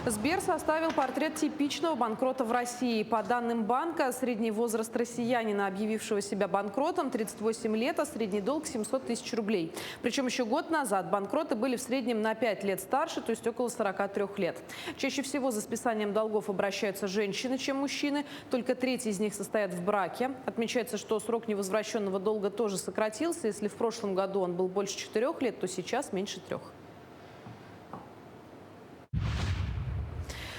Сбер составил портрет типичного банкрота в России. По данным банка, средний возраст россиянина, объявившего себя банкротом, 38 лет, а средний долг 700 тысяч рублей. Причем еще год назад банкроты были в среднем на 5 лет старше, то есть около 43 лет. Чаще всего за списанием долгов обращаются женщины, чем мужчины. Только треть из них состоят в браке. Отмечается, что срок невозвращенного долга тоже сократился. Если в прошлом году он был больше 4 лет, то сейчас меньше 3.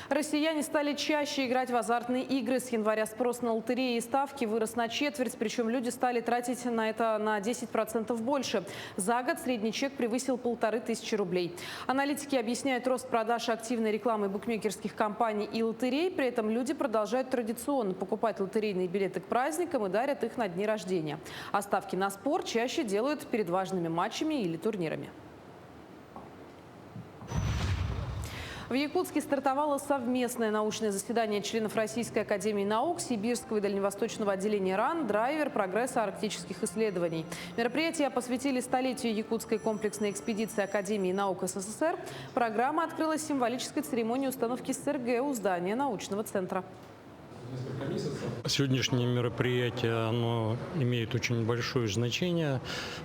Россияне стали чаще играть в азартные игры. С января спрос на лотереи и ставки вырос на четверть, причем люди стали тратить на это на 10% больше. За год средний чек превысил 1500 рублей. Аналитики объясняют рост продаж активной рекламы букмекерских компаний и лотерей. При этом люди продолжают традиционно покупать лотерейные билеты к праздникам и дарят их на дни рождения. А ставки на спорт чаще делают перед важными матчами или турнирами. В Якутске стартовало совместное научное заседание членов Российской академии наук, Сибирского и Дальневосточного отделения РАН «Драйвер прогресса арктических исследований». Мероприятие посвятили столетию якутской комплексной экспедиции Академии наук СССР. Программа открылась символической церемонией установки СРГ у здания научного центра. Сегодняшнее мероприятие оно имеет очень большое значение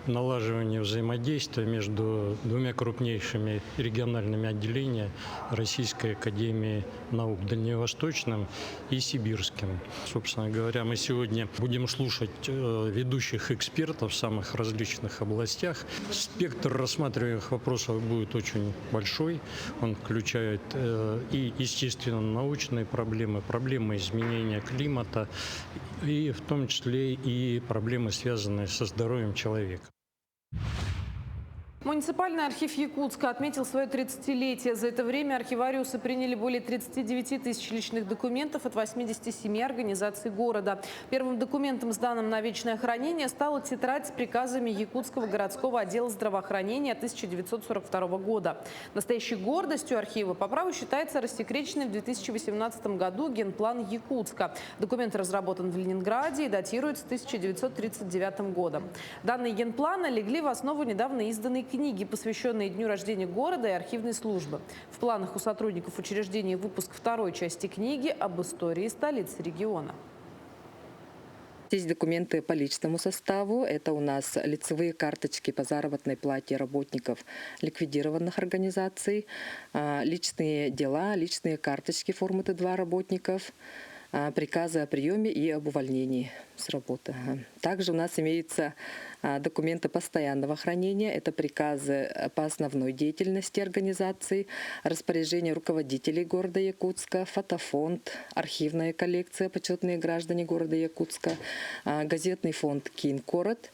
в налаживании взаимодействия между двумя крупнейшими региональными отделениями Российской академии наук, Дальневосточным и Сибирским. Собственно говоря, мы сегодня будем слушать ведущих экспертов в самых различных областях. Спектр рассматриваемых вопросов будет очень большой. Он включает и естественно-научные проблемы, проблемы изменения климата, и в том числе и проблемы, связанные со здоровьем человека. Муниципальный архив Якутска отметил свое 30-летие. За это время архивариусы приняли более 39 тысяч личных документов от 87 организаций города. Первым документом, сданным на вечное хранение, стала тетрадь с приказами Якутского городского отдела здравоохранения 1942 года. Настоящей гордостью архива по праву считается рассекреченный в 2018 году генплан Якутска. Документ разработан в Ленинграде и датируется 1939 годом. Данные генплана легли в основу недавно изданной книги, посвященные дню рождения города и архивной службы. В планах у сотрудников учреждения выпуск второй части книги об истории столицы региона. Здесь документы по личному составу. Это у нас лицевые карточки по заработной плате работников ликвидированных организаций, личные дела, личные карточки формы Т2 работников, приказы о приеме и об увольнении с работы. Также у нас имеются документы постоянного хранения. Это приказы по основной деятельности организации, распоряжение руководителей города Якутска, фотофонд, архивная коллекция «Почетные граждане города Якутска», газетный фонд «Кингород».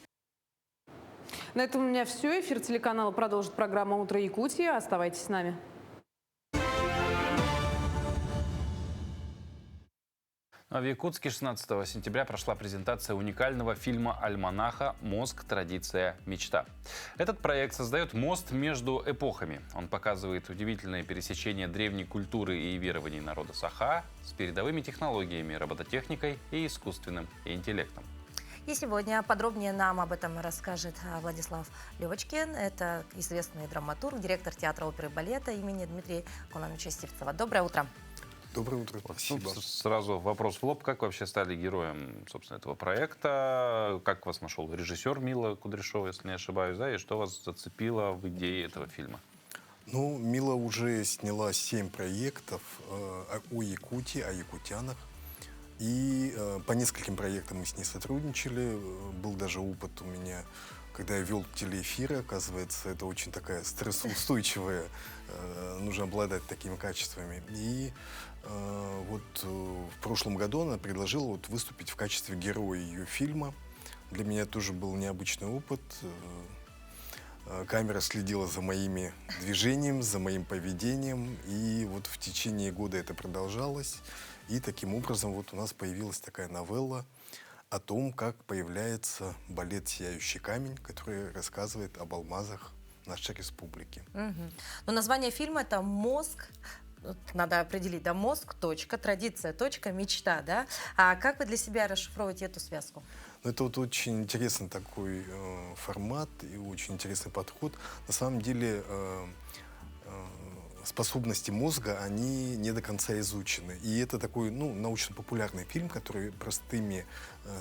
На этом у меня все. Эфир телеканала продолжит программа «Утро Якутии». Оставайтесь с нами. В Якутске 16 сентября прошла презентация уникального фильма «Альманаха. Мозг. Традиция. Мечта». Этот проект создает мост между эпохами. Он показывает удивительное пересечение древней культуры и верований народа Саха с передовыми технологиями, робототехникой и искусственным интеллектом. И сегодня подробнее нам об этом расскажет Владислав Левочкин. Это известный драматург, директор театра оперы и балета имени Дмитрия Конановича Сивцева. Доброе утро. Доброе утро. Спасибо. Сразу вопрос в лоб. Как вообще стали героем, собственно, этого проекта? Как вас нашел режиссер Мила Кудряшова, если не ошибаюсь, да? И что вас зацепило в идее этого фильма? Ну, Мила уже сняла 7 проектов о Якутии, о якутянах. И по нескольким проектам мы с ней сотрудничали. Был даже опыт у меня, когда я вел телеэфиры. Оказывается, это очень такая стрессоустойчивая. Нужно обладать такими качествами. И вот в прошлом году она предложила вот выступить в качестве героя ее фильма. Для меня тоже был необычный опыт. Камера следила за моими движениями, за моим поведением. И вот в течение года это продолжалось. И таким образом вот у нас появилась такая новелла о том, как появляется балет «Сияющий камень», который рассказывает об алмазах нашей республики. Но название фильма – это «Мозг». Надо определить, да, мозг, точка, традиция, точка, мечта, да? А как вы для себя расшифровываете эту связку? Это вот очень интересный такой формат и очень интересный подход. На самом деле способности мозга, они не до конца изучены. И это такой, ну, научно-популярный фильм, который простыми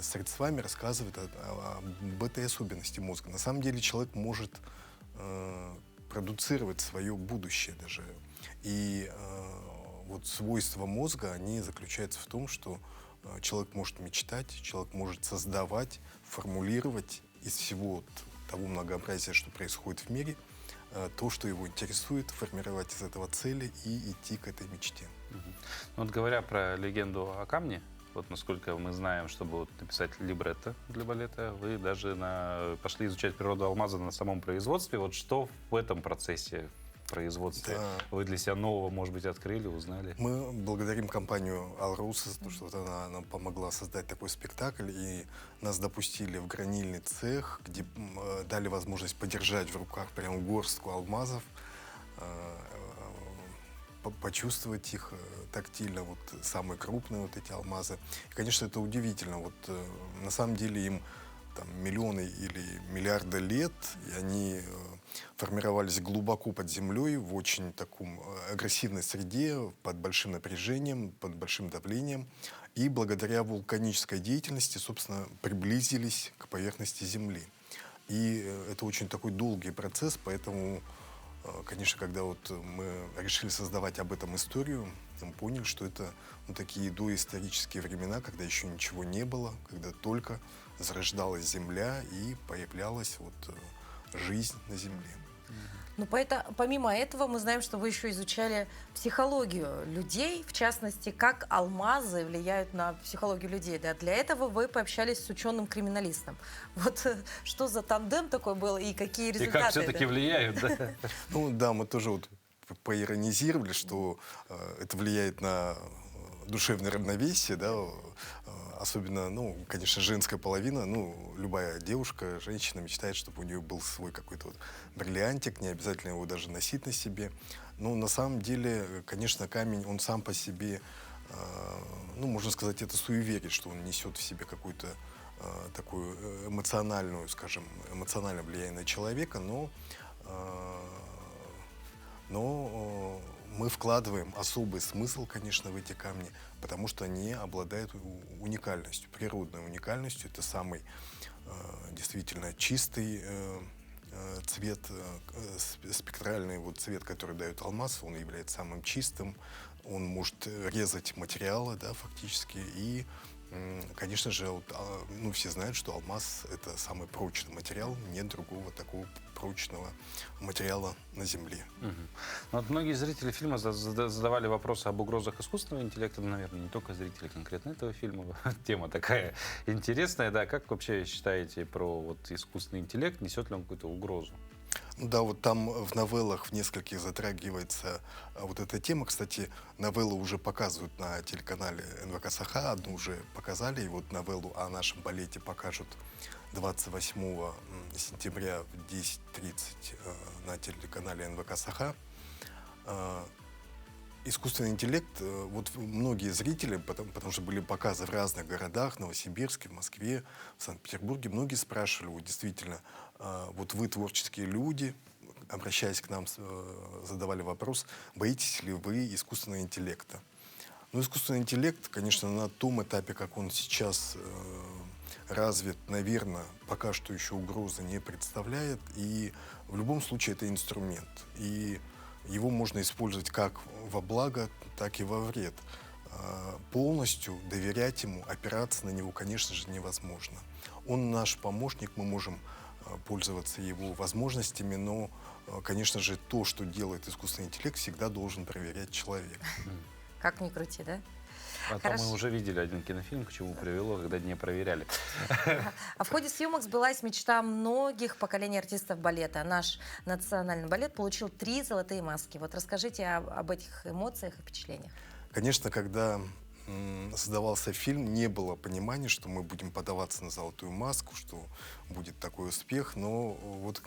средствами рассказывает об этой особенности мозга. На самом деле человек может продуцировать свое будущее даже. И вот свойства мозга, они заключаются в том, что человек может мечтать, человек может создавать, формулировать из всего того многообразия, что происходит в мире, то, что его интересует, формировать из этого цели и идти к этой мечте. Вот говоря про легенду о камне, вот насколько мы знаем, чтобы вот написать либретто для балета, вы даже пошли изучать природу алмаза на самом производстве. Вот что в этом процессе производства вы для себя нового, может быть, открыли, узнали? Мы благодарим компанию «Алроса» за то, что вот она нам помогла создать такой спектакль, и нас допустили в гранильный цех, где дали возможность подержать в руках прям горстку алмазов, почувствовать их тактильно, вот самые крупные вот эти алмазы. И, конечно, это удивительно. Вот на самом деле им там миллионы или миллиарды лет, и они формировались глубоко под землей, в очень таком агрессивной среде, под большим напряжением, под большим давлением. И благодаря вулканической деятельности, собственно, приблизились к поверхности Земли. И это очень такой долгий процесс, поэтому, конечно, когда вот мы решили создавать об этом историю, мы поняли, что это такие доисторические времена, когда еще ничего не было, когда только зарождалась Земля и появлялась вот жизнь на Земле. Ну, помимо этого, мы знаем, что вы еще изучали психологию людей, в частности, как алмазы влияют на психологию людей. Да? Для этого вы пообщались с ученым-криминалистом. Вот что за тандем такой был и какие результаты? И как все-таки влияют, да? Ну да, мы тоже вот поиронизировали, что это влияет на душевное равновесие, да, особенно, конечно, женская половина, любая девушка, женщина мечтает, чтобы у нее был свой какой-то вот бриллиантик, не обязательно его даже носить на себе. Но на самом деле, конечно, камень, он сам по себе, можно сказать, это суеверие, что он несет в себе какую-то такую эмоциональное влияние на человека, но мы вкладываем особый смысл, конечно, в эти камни, потому что они обладают уникальностью, природной уникальностью. Это самый действительно чистый цвет, спектральный вот цвет, который дает алмаз, он является самым чистым, он может резать материалы, да, фактически, и, конечно же, все знают, что алмаз — это самый прочный материал, нет другого такого прочного материала на Земле. Вот многие зрители фильма задавали вопросы об угрозах искусственного интеллекта, наверное, не только зрители конкретно этого фильма. Тема такая интересная, да. Как вообще считаете про искусственный интеллект, несет ли он какую-то угрозу? Да, вот там в новеллах в нескольких затрагивается вот эта тема. Кстати, новеллу уже показывают на телеканале НВК «Саха», одну уже показали, и вот новеллу о нашем балете покажут 28 сентября в 10:30 на телеканале НВК «Саха». Искусственный интеллект, вот многие зрители, потому что были показы в разных городах, в Новосибирске, в Москве, в Санкт-Петербурге, многие спрашивали, вот действительно, вот вы творческие люди, обращаясь к нам, задавали вопрос, боитесь ли вы искусственного интеллекта? Ну, искусственный интеллект, конечно, на том этапе, как он сейчас развит, наверное, пока что еще угрозы не представляет, и в любом случае это инструмент, и его можно использовать как во благо, так и во вред. Полностью доверять ему, опираться на него, конечно же, невозможно. Он наш помощник, мы можем пользоваться его возможностями, но, конечно же, то, что делает искусственный интеллект, всегда должен проверять человек. Как ни крути, да? Потом мы уже видели один кинофильм, к чему привело, когда не проверяли. А в ходе съемок сбылась мечта многих поколений артистов балета. Наш национальный балет получил 3 золотые маски. Вот расскажите об этих эмоциях и впечатлениях. Конечно, когда создавался фильм, не было понимания, что мы будем подаваться на золотую маску, что будет такой успех. Но вот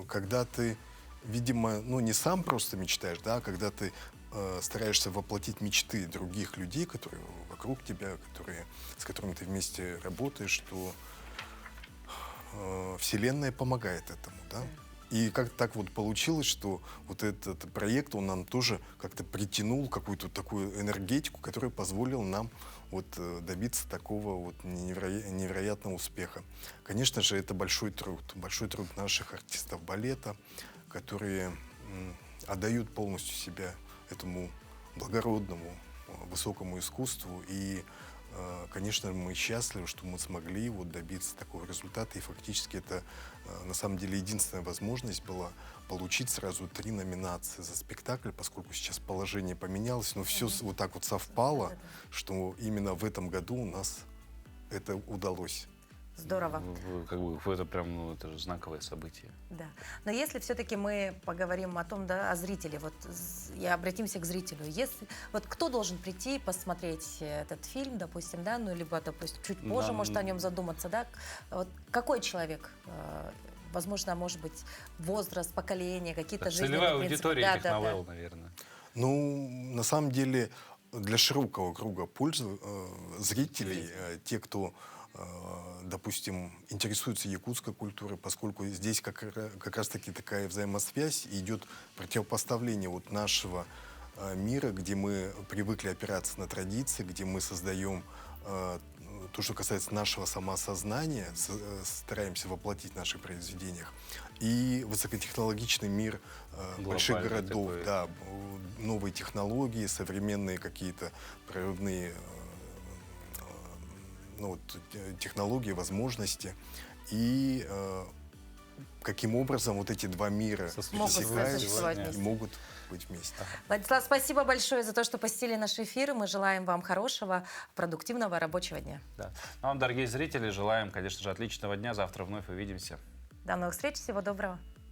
когда ты, видимо, не сам просто мечтаешь, да, а когда ты стараешься воплотить мечты других людей, которые вокруг тебя, с которыми ты вместе работаешь, что Вселенная помогает этому, да. И как-то так вот получилось, что вот этот проект, он нам тоже как-то притянул какую-то такую энергетику, которая позволила нам вот добиться такого вот невероятного успеха. Конечно же, это большой труд наших артистов балета, которые отдают полностью себя этому благородному, высокому искусству. И конечно, мы счастливы, что мы смогли вот добиться такого результата. И фактически это на самом деле единственная возможность была получить сразу 3 номинации за спектакль, поскольку сейчас положение поменялось. Но все вот так вот совпало, что именно в этом году у нас это удалось. Здорово. Как бы это прям, ну, это же знаковое событие. Да. Но если все-таки мы поговорим о том, да, о зрителе, вот и обратимся к зрителю, если вот кто должен прийти посмотреть этот фильм, допустим, да, ну либо, допустим, чуть позже, может о нем задуматься, да, вот какой человек? Возможно, может быть, возраст, поколение, какие-то жизненные Целевая принципы. аудитория Да, этих да, новелл, да. наверное. Ну, на самом деле, для широкого круга зрителей, те, кто, допустим, интересуется якутской культурой, поскольку здесь как раз-таки такая взаимосвязь, идет противопоставление вот нашего мира, где мы привыкли опираться на традиции, где мы создаем то, что касается нашего самоосознания, стараемся воплотить в наших произведениях. И высокотехнологичный мир больших городов, такой. да, новые технологии, современные какие-то прорывные технологии, возможности. И каким образом вот эти два мира пересекаются и могут быть вместе. Владислав, спасибо большое за то, что посетили наш эфир. Мы желаем вам хорошего, продуктивного рабочего дня. Да. Ну, вам, дорогие зрители, желаем, конечно же, отличного дня. Завтра вновь увидимся. До новых встреч. Всего доброго.